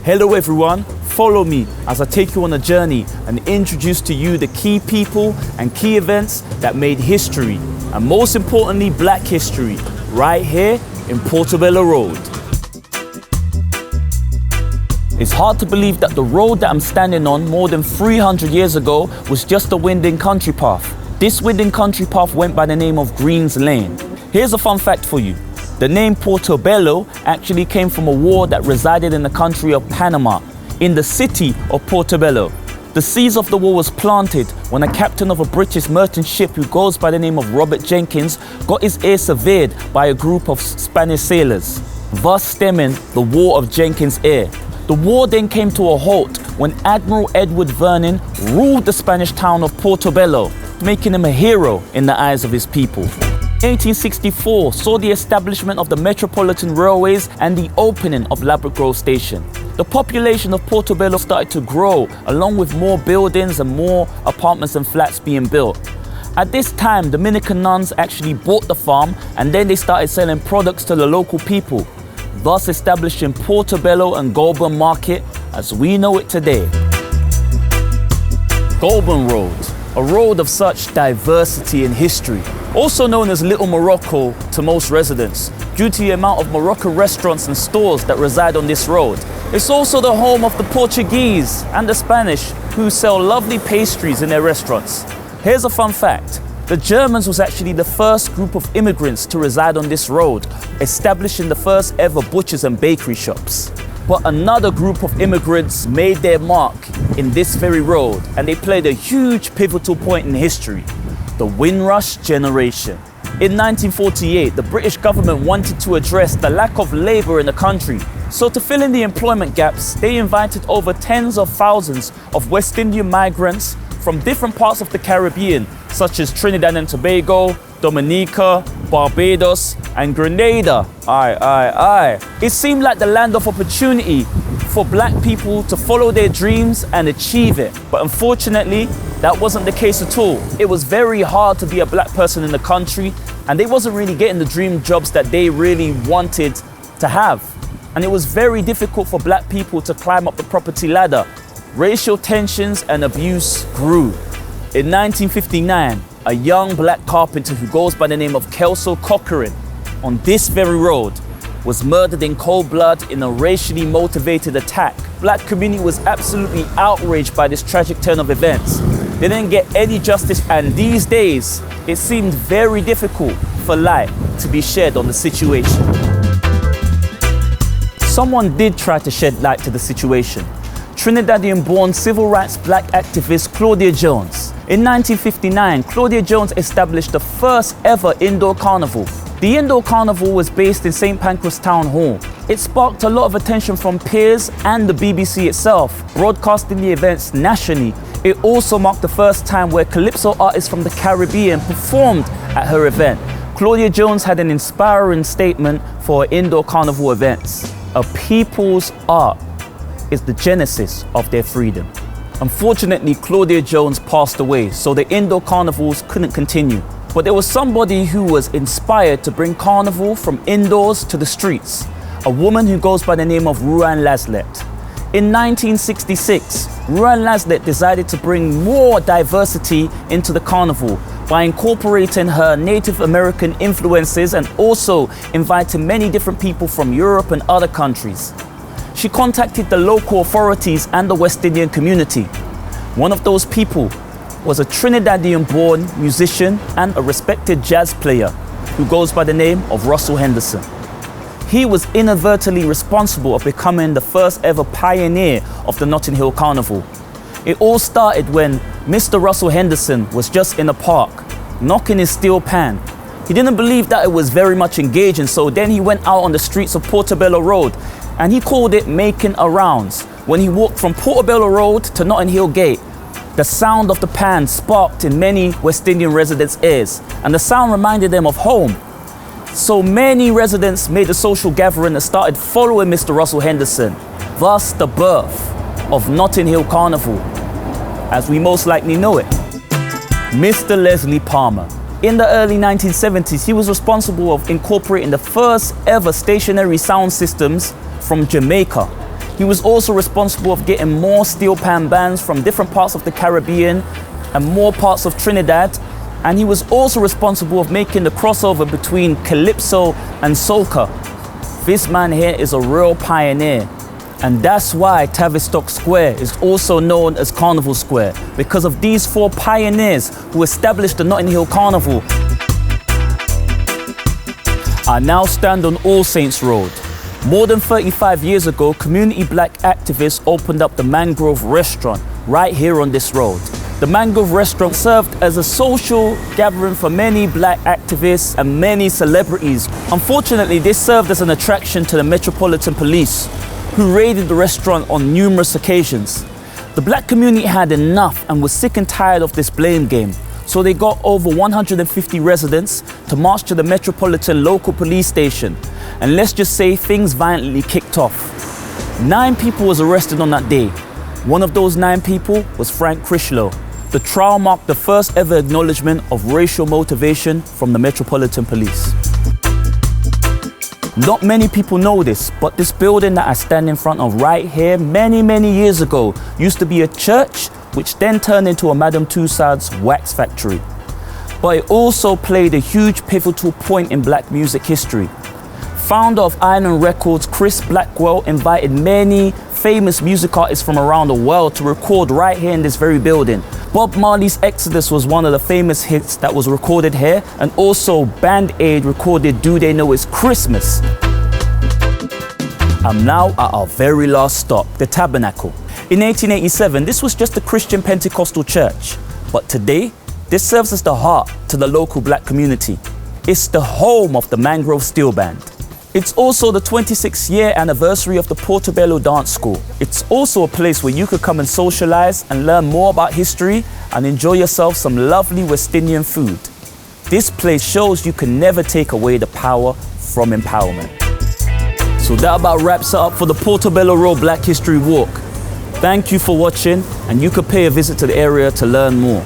Hello everyone, follow me as I take you on a journey and introduce to you the key people and key events that made history, and most importantly black history, right here in Portobello Road. It's hard to believe that the road that I'm standing on more than 300 years ago was just a winding country path. This winding country path went by the name of Green's Lane. Here's a fun fact for you. The name Portobello actually came from a war that resided in the country of Panama, in the city of Portobello. The seeds of the war was planted when a captain of a British merchant ship who goes by the name of Robert Jenkins got his ear severed by a group of Spanish sailors, thus stemming the War of Jenkins' Ear. The war then came to a halt when Admiral Edward Vernon ruled the Spanish town of Portobello, making him a hero in the eyes of his people. 1864 saw the establishment of the Metropolitan Railways and the opening of Ladbroke Grove Station. The population of Portobello started to grow, along with more buildings and more apartments and flats being built. At this time, Dominican nuns actually bought the farm and then they started selling products to the local people, thus establishing Portobello and Goulburn Market as we know it today. Goulburn Road, a road of such diversity in history, also known as Little Morocco to most residents, due to the amount of Moroccan restaurants and stores that reside on this road. It's also the home of the Portuguese and the Spanish, who sell lovely pastries in their restaurants. Here's a fun fact. The Germans was actually the first group of immigrants to reside on this road, establishing the first ever butchers and bakery shops. But another group of immigrants made their mark in this very road, and they played a huge pivotal point in history, the Windrush generation. In 1948, the British government wanted to address the lack of labour in the country. So to fill in the employment gaps, they invited over tens of thousands of West Indian migrants from different parts of the Caribbean, such as Trinidad and Tobago, Dominica, Barbados, and Grenada. It seemed like the land of opportunity for black people to follow their dreams and achieve it. But unfortunately, that wasn't the case at all. It was very hard to be a black person in the country, and they wasn't really getting the dream jobs that they really wanted to have. And it was very difficult for black people to climb up the property ladder. Racial tensions and abuse grew. In 1959, a young black carpenter who goes by the name of Kelso Corcoran on this very road was murdered in cold blood in a racially motivated attack. Black community was absolutely outraged by this tragic turn of events. They didn't get any justice, and these days, it seemed very difficult for light to be shed on the situation. Someone did try to shed light to the situation. Trinidadian-born civil rights black activist Claudia Jones. In 1959, Claudia Jones established the first ever indoor carnival. The indoor carnival was based in St. Pancras Town Hall. It sparked a lot of attention from peers and the BBC itself, broadcasting the events nationally. It also marked the first time where calypso artists from the Caribbean performed at her event. Claudia Jones had an inspiring statement for indoor carnival events. A people's art is the genesis of their freedom. Unfortunately, Claudia Jones passed away, so the indoor carnivals couldn't continue. But there was somebody who was inspired to bring carnival from indoors to the streets, a woman who goes by the name of Ruan Laslet. In 1966, Ruan Laslet decided to bring more diversity into the carnival by incorporating her Native American influences and also inviting many different people from Europe and other countries. She contacted the local authorities and the West Indian community. One of those people was a Trinidadian-born musician and a respected jazz player who goes by the name of Russell Henderson. He was inadvertently responsible of becoming the first ever pioneer of the Notting Hill Carnival. It all started when Mr. Russell Henderson was just in a park, knocking his steel pan. He didn't believe that it was very much engaging, so then he went out on the streets of Portobello Road and he called it making a rounds. When he walked from Portobello Road to Notting Hill Gate, the sound of the pan sparked in many West Indian residents' ears, and the sound reminded them of home. So many residents made a social gathering and started following Mr. Russell Henderson, thus the birth of Notting Hill Carnival, as we most likely know it. Mr. Leslie Palmer. In the early 1970s, he was responsible of incorporating the first ever stationary sound systems from Jamaica. He was also responsible of getting more steel pan bands from different parts of the Caribbean and more parts of Trinidad. And he was also responsible of making the crossover between Calypso and soca. This man here is a real pioneer. And that's why Tavistock Square is also known as Carnival Square, because of these four pioneers who established the Notting Hill Carnival. I now stand on All Saints Road. More than 35 years ago, community black activists opened up the Mangrove Restaurant right here on this road. The Mangrove Restaurant served as a social gathering for many black activists and many celebrities. Unfortunately, this served as an attraction to the Metropolitan Police, who raided the restaurant on numerous occasions. The black community had enough and was sick and tired of this blame game. So they got over 150 residents to march to the Metropolitan local police station. And let's just say things violently kicked off. 9 people was arrested on that day. One of those 9 people was Frank Critchlow. The trial marked the first ever acknowledgement of racial motivation from the Metropolitan Police. Not many people know this, but this building that I stand in front of right here many years ago used to be a church, which then turned into a Madame Tussauds wax factory. But it also played a huge pivotal point in black music history. Founder of Island Records, Chris Blackwell, invited many famous music artists from around the world to record right here in this very building. Bob Marley's Exodus was one of the famous hits that was recorded here, and also Band Aid recorded Do They Know It's Christmas. I'm now at our very last stop, the Tabernacle. In 1887, this was just a Christian Pentecostal church, but today, this serves as the heart to the local black community. It's the home of the Mangrove Steel Band. It's also the 26th year anniversary of the Portobello Dance School. It's also a place where you could come and socialize and learn more about history and enjoy yourself some lovely West Indian food. This place shows you can never take away the power from empowerment. So that about wraps it up for the Portobello Road Black History Walk. Thank you for watching, and you could pay a visit to the area to learn more.